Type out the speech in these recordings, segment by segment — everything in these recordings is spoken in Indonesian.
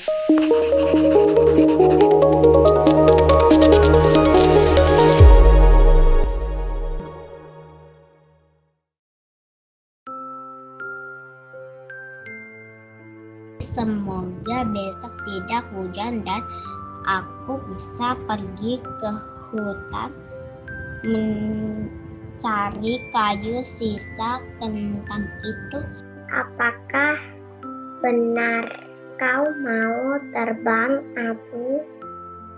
Semoga besok tidak hujan dan aku bisa pergi ke hutan mencari kayu sisa kentang itu. Apakah benar kau mau terbang, Abu?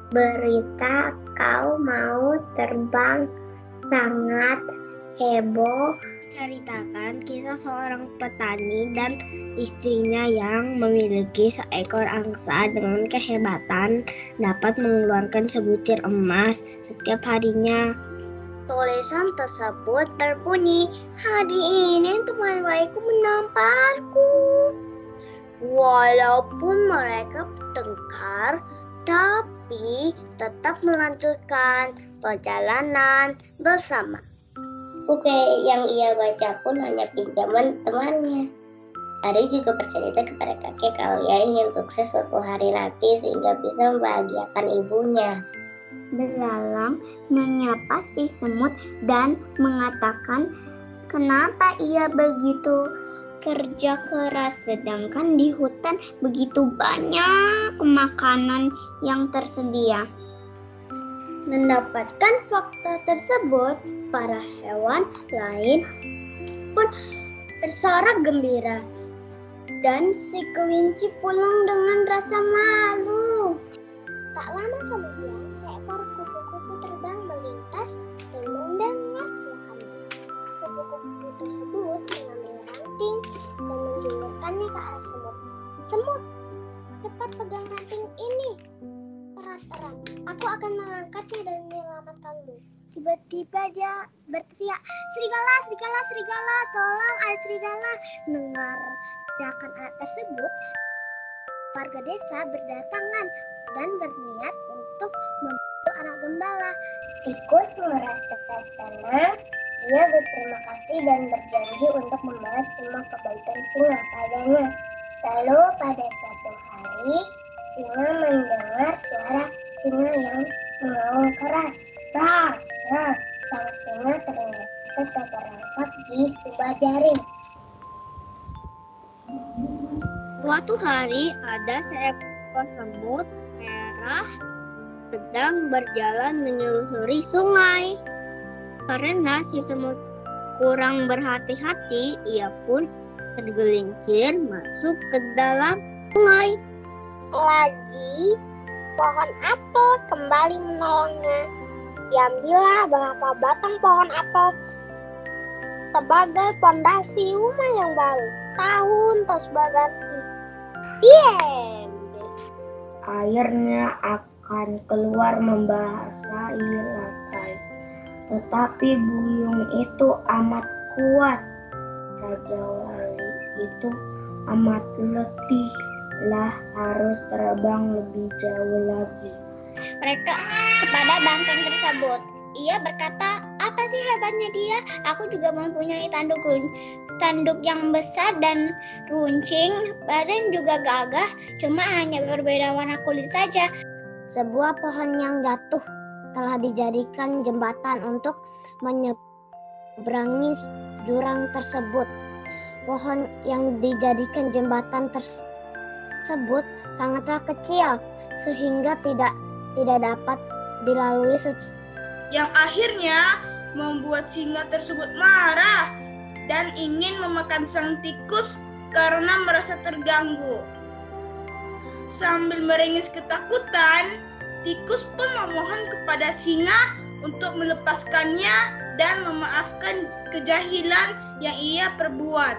Berita kau mau terbang sangat heboh. Ceritakan kisah seorang petani dan istrinya yang memiliki seekor angsa dengan kehebatan dapat mengeluarkan sebutir emas setiap harinya. Tulisan tersebut berbunyi, "Hari ini teman baikku menamparku." Walaupun mereka bertengkar, tapi tetap melanjutkan perjalanan bersama. Buku yang ia baca pun hanya pinjaman temannya. Ari juga bercerita kepada kakek kalau ia ingin sukses suatu hari nanti sehingga bisa membahagiakan ibunya. Belalang menyapa si semut dan mengatakan kenapa ia begitu kerja keras sedangkan di hutan begitu banyak makanan yang tersedia. Mendapatkan fakta tersebut, para hewan lain pun bersorak gembira dan si kelinci pulang dengan rasa malu. Tak lama kemudian, seekor kupu-kupu terbang melintas dan mendengar teriakannya. Kupu-kupu tersebut mengambil ranting dan menjulurkannya ke arah semut. "Semut, cepat pegang ranting ini erat-erat. Aku akan mengangkatnya dan menyelamatkanmu." Tiba-tiba dia berteriak, "Serigala, serigala, serigala, tolong ayah serigala." Mendengar teriakan ayah tersebut, warga desa berdatangan dan berniat untuk membantu anak gembala. Tikus merasa senang. Ia berterima kasih dan berjanji untuk membalas semua kebaikan singa padanya. Lalu pada suatu hari, singa mendengar suara singa yang mengaum keras. "Rar, rar!" Sang singa ternyata terperangkap di sebuah jaring. Suatu hari ada seekor semut merah sedang berjalan menyusuri sungai. Karena si semut kurang berhati-hati, ia pun tergelincir masuk ke dalam sungai. Lagi, pohon apel kembali menolongnya. Diambillah beberapa batang pohon apel sebagai fondasi rumah yang baru. Tahun terus berganti. Airnya akan keluar membasahi lantai. Tetapi buyung itu amat kuat. Raja Wali itu amat letih, harus terbang lebih jauh lagi. Mereka kepada banteng tersebut. Ia berkata, "Apa sih hebatnya dia? Aku juga mempunyai tanduk yang besar dan runcing, badan juga gagah, cuma hanya berbeda warna kulit saja." Sebuah pohon yang jatuh telah dijadikan jembatan untuk menyeberangi jurang tersebut. Pohon yang dijadikan jembatan tersebut sangatlah kecil sehingga tidak dapat dilalui yang akhirnya membuat singa tersebut marah dan ingin memakan sang tikus karena merasa terganggu. Sambil meringis ketakutan, tikus pun memohon kepada singa untuk melepaskannya dan memaafkan kejahilan yang ia perbuat.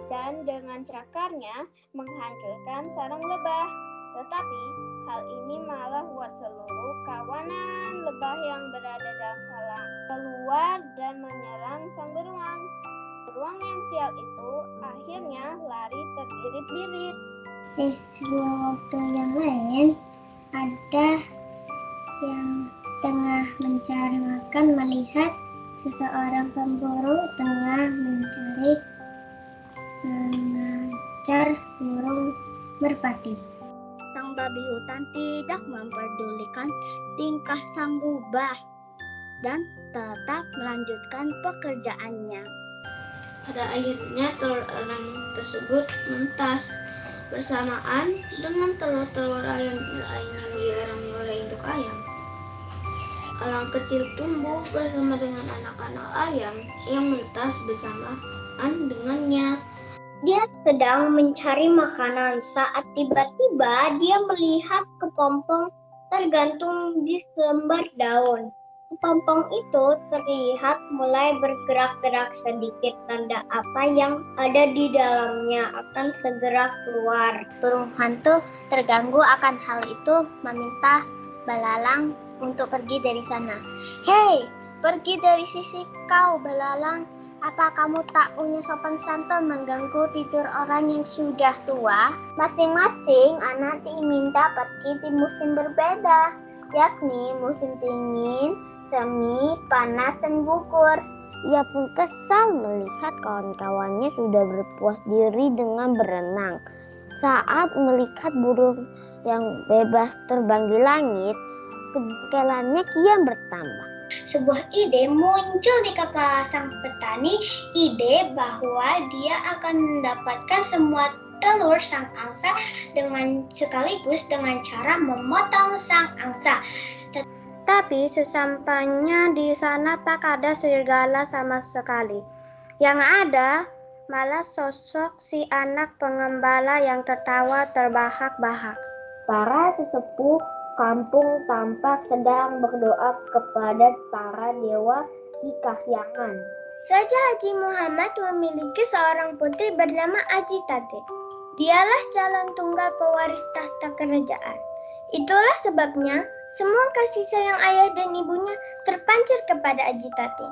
Dan dengan carakarnya menghancurkan sarang lebah. Tetapi hal ini malah buat seluruh kawanan lebah yang berada dalam sarang keluar dan menyerang sang beruang. Beruang yang sial itu akhirnya lari terbirit-birit. Di sebuah waktu yang lain, ada yang tengah mencari makan melihat seseorang pemburu tengah mengejar burung merpati. Sang babi hutan tidak memperdulikan tingkah sang rubah dan tetap melanjutkan pekerjaannya. Pada akhirnya telur elang tersebut mentas bersamaan dengan telur-telur ayam lain yang dierami oleh induk ayam. Elang kecil tumbuh bersama dengan anak-anak ayam yang menetas bersamaan dengannya. Dia sedang mencari makanan saat tiba-tiba dia melihat kepompong tergantung di selembar daun. Kepompong itu terlihat mulai bergerak-gerak sedikit, tanda apa yang ada di dalamnya akan segera keluar. Burung hantu terganggu akan hal itu meminta belalang untuk pergi dari sana. Hei, pergi dari sisi kau, belalang. Apa kamu tak punya sopan santun mengganggu tidur orang yang sudah tua? Masing-masing anak diminta pergi di musim berbeda, yakni musim dingin, semi, panas, dan gugur. Ia pun kesal melihat kawan-kawannya sudah berpuas diri dengan berenang. Saat melihat burung yang bebas terbang di langit, kejengkelannya kian bertambah. Sebuah ide muncul di kepala sang petani, ide bahwa dia akan mendapatkan semua telur sang angsa sekaligus dengan cara memotong sang angsa. Tapi sesampainya di sana tak ada serigala sama sekali. Yang ada malah sosok si anak pengembala yang tertawa terbahak-bahak. Para sesepuh kampung tampak sedang berdoa kepada para dewa di kahyangan. Raja Haji Muhammad memiliki seorang putri bernama Ajitati. Dialah calon tunggal pewaris tahta kerajaan. Itulah sebabnya semua kasih sayang ayah dan ibunya terpancar kepada Ajitati.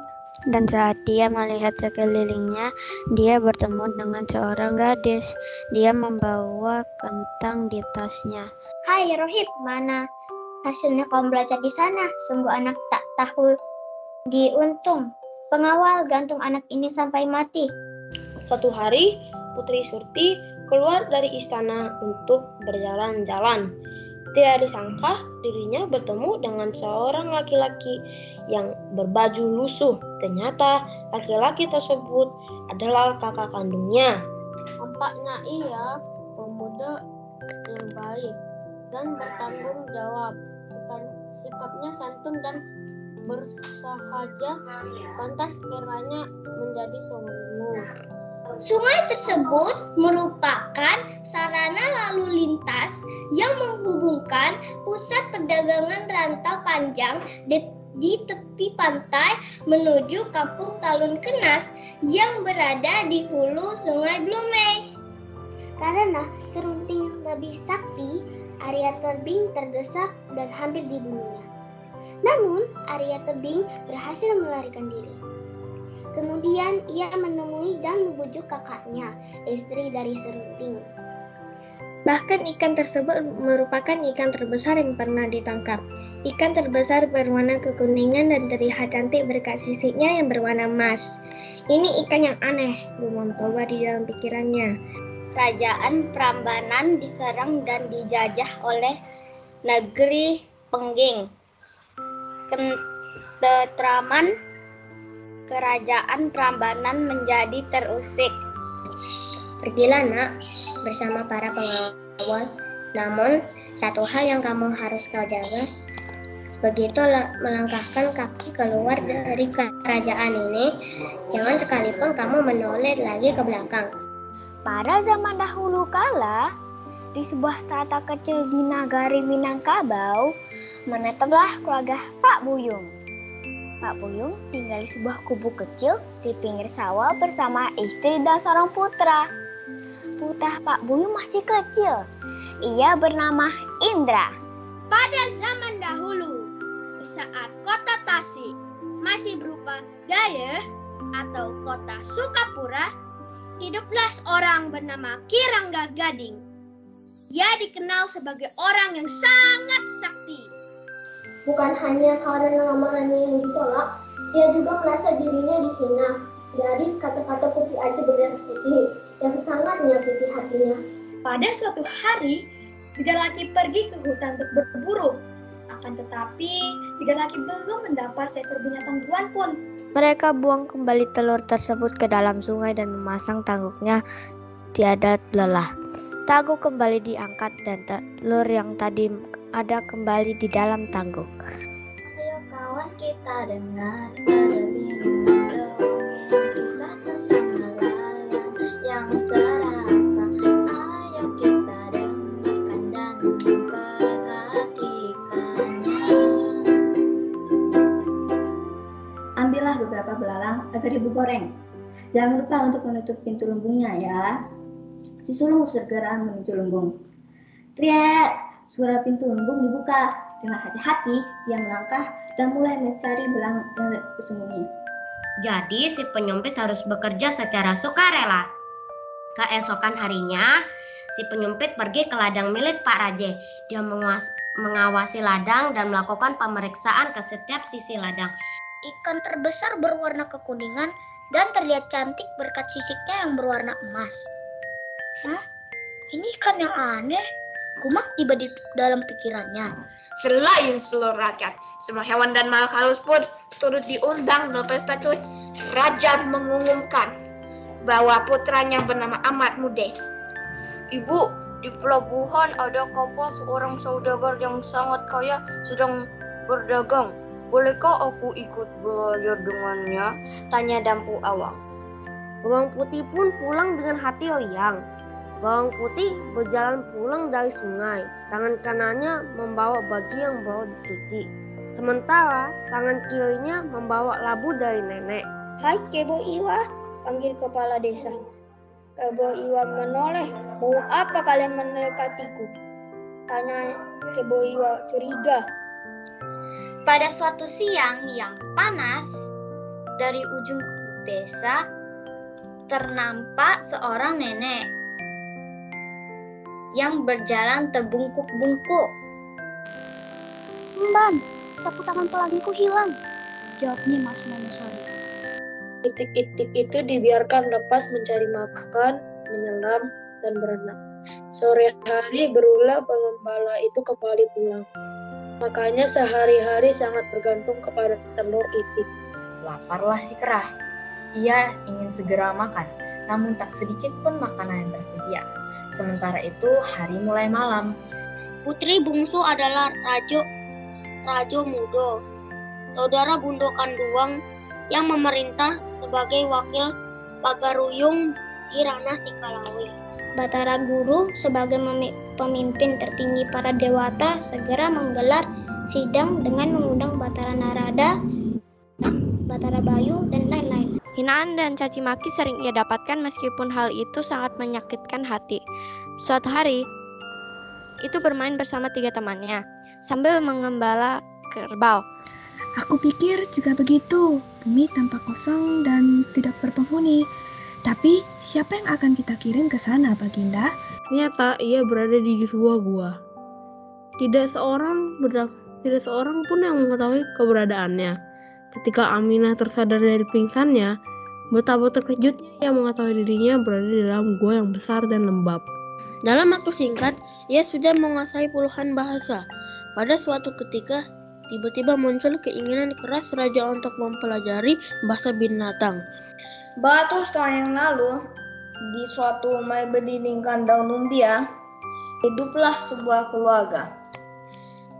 Dan saat dia melihat sekelilingnya, dia bertemu dengan seorang gadis. Dia membawa kentang di tasnya. Hai Rohib, mana hasilnya kau belajar di sana? Sungguh anak tak tahu diuntung. Pengawal gantung anak ini sampai mati. Suatu hari, Putri Surti keluar dari istana untuk berjalan-jalan. Tidak disangka dirinya bertemu dengan seorang laki-laki yang berbaju lusuh. Ternyata laki-laki tersebut adalah kakak kandungnya. Tampaknya ia pemuda yang baik dan bertanggung jawab. Sikapnya santun dan bersahaja, pantas kiranya menjadi suamimu. Sungai tersebut merupakan sarana lalu lintas yang menghubungkan pusat perdagangan rantau panjang di tepi pantai menuju kampung Talun Kenas yang berada di hulu Sungai Blumei. Karena serunting yang lebih sakti, Arya Tebing terdesak dan hampir dibunuhnya. Namun, Arya Tebing berhasil melarikan diri. Kemudian ia menemui dan membujuk kakaknya, istri dari Serunting. Bahkan ikan tersebut merupakan ikan terbesar yang pernah ditangkap. Ikan terbesar berwarna kekuningan dan terlihat cantik berkat sisiknya yang berwarna emas. Ini ikan yang aneh, gumam Toba di dalam pikirannya. Kerajaan Prambanan diserang dan dijajah oleh negeri Pengging. Ketentraman kerajaan Prambanan menjadi terusik. Pergilah nak bersama para pengawal. Namun satu hal yang kamu harus kau jaga, begitu melangkahkan kaki keluar dari kerajaan ini, jangan sekalipun kamu menoleh lagi ke belakang. Pada zaman dahulu kala, di sebuah tata kecil di nagari Minangkabau, menetaplah keluarga Pak Buyung. Pak Buyung tinggal di sebuah kubu kecil di pinggir sawah bersama istri dan seorang putra. Putra Pak Buyung masih kecil. Ia bernama Indra. Pada zaman dahulu, saat kota Tasik masih berupa Dayeh atau kota Sukapura, hiduplah seorang bernama Ki Rangga Gading. Ia dikenal sebagai orang yang sangat sakti. Bukan hanya karena lamarannya yang ditolak, ia juga merasa dirinya dihina dari kata-kata putih aji berdarah putih yang sangat menyakiti hatinya. Pada suatu hari, si laki pergi ke hutan untuk berburu. Akan tetapi, si laki belum mendapat seekor binatang buan pun. Mereka buang kembali telur tersebut ke dalam sungai dan memasang tangguknya tiada lelah. Tangguk kembali diangkat dan telur yang tadi ada kembali di dalam tangguk. Ayo kawan kita dengar dongeng kisah tentang nelayan yang serakah. Ayo kita dengarkan dan perhatikannya. Ambillah beberapa belalang agar ibu goreng. Jangan lupa untuk menutup pintu lumbungnya ya. Si sulung segera menuju lumbung. Riet, suara pintu lumbung dibuka. Dengan hati-hati, dia melangkah dan mulai mencari belang yang bersembunyi. Jadi si penyumpit harus bekerja secara sukarela. Keesokan harinya, si penyumpit pergi ke ladang milik Pak Raje. Dia mengawasi ladang dan melakukan pemeriksaan ke setiap sisi ladang. Ikan terbesar berwarna kekuningan dan terlihat cantik berkat sisiknya yang berwarna emas. Hah? Ini ikan yang aneh. Gumam tiba di dalam pikirannya. Selain seluruh rakyat, semua hewan dan makhluk halus pun turut diundang dalam pesta itu. Raja mengumumkan bahwa putranya bernama Ahmad Mude. Ibu, di pelabuhan ada kapal seorang saudagar yang sangat kaya sedang berdagang. Bolehkah aku ikut belajar dengannya? Tanya Dampu Awang. Bawang Putih pun pulang dengan hati riang. Bawang Putih berjalan pulang dari sungai. Tangan kanannya membawa baju yang baru dicuci. Sementara tangan kirinya membawa labu dari nenek. Hai Kebo Iwa, panggil kepala desa. Kebo Iwa menoleh. Mau apa kalian mendekatiku? Tanya Kebo Iwa curiga. Pada suatu siang yang panas, dari ujung desa ternampak seorang nenek yang berjalan terbungkuk-bungkuk. Mban, sapu tangan pelangiku hilang, jawabnya Mas Manusari. Itik-itik itu dibiarkan lepas mencari makan, menyelam, dan berenang. Sore hari berulah pengembala itu kembali pulang. Makanya sehari-hari sangat bergantung kepada telur itik. Laparlah si Kerah. Ia ingin segera makan, namun tak sedikit pun makanan yang tersedia. Sementara itu hari mulai malam. Putri bungsu adalah Rajo Mudo, saudara Bundo Kanduang yang memerintah sebagai wakil Pagaruyung di Ranah Sikalawe. Batara Guru sebagai pemimpin tertinggi para dewata segera menggelar sidang dengan mengundang Batara Narada, Batara Bayu, dan lain-lain. Hinaan dan caci maki sering ia dapatkan meskipun hal itu sangat menyakitkan hati. Suatu hari, itu bermain bersama 3 temannya sambil mengembala kerbau. Aku pikir juga begitu, bumi tampak kosong dan tidak berpenghuni. Tapi siapa yang akan kita kirim ke sana, Baginda? Ternyata ia berada di sebuah gua. Tidak seorang pun yang mengetahui keberadaannya. Ketika Aminah tersadar dari pingsannya, betapa terkejutnya ia mengetahui dirinya berada di dalam gua yang besar dan lembab. Dalam waktu singkat, ia sudah menguasai puluhan bahasa. Pada suatu ketika, tiba-tiba muncul keinginan keras raja untuk mempelajari bahasa binatang. Beratus tahun yang lalu, di suatu rumah berdindingkan daun umbia, hiduplah sebuah keluarga.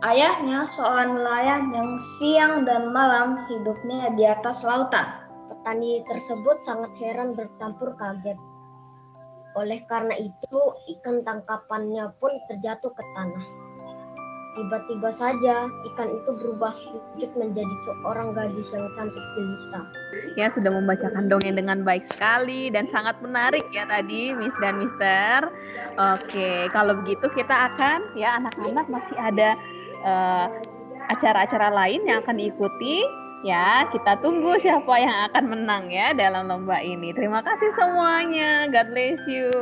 Ayahnya seorang nelayan yang siang dan malam hidupnya di atas lautan. Petani tersebut sangat heran bercampur kaget. Oleh karena itu, ikan tangkapannya pun terjatuh ke tanah. Tiba-tiba saja, ikan itu berubah wujud menjadi seorang gadis yang cantik jelita. Ya, sudah membacakan dongeng dengan baik sekali dan sangat menarik ya tadi, Miss dan Mister. Oke, kalau begitu kita akan, ya anak-anak masih ada acara-acara lain yang akan diikuti. Ya, kita tunggu siapa yang akan menang ya dalam lomba ini. Terima kasih semuanya. God bless you.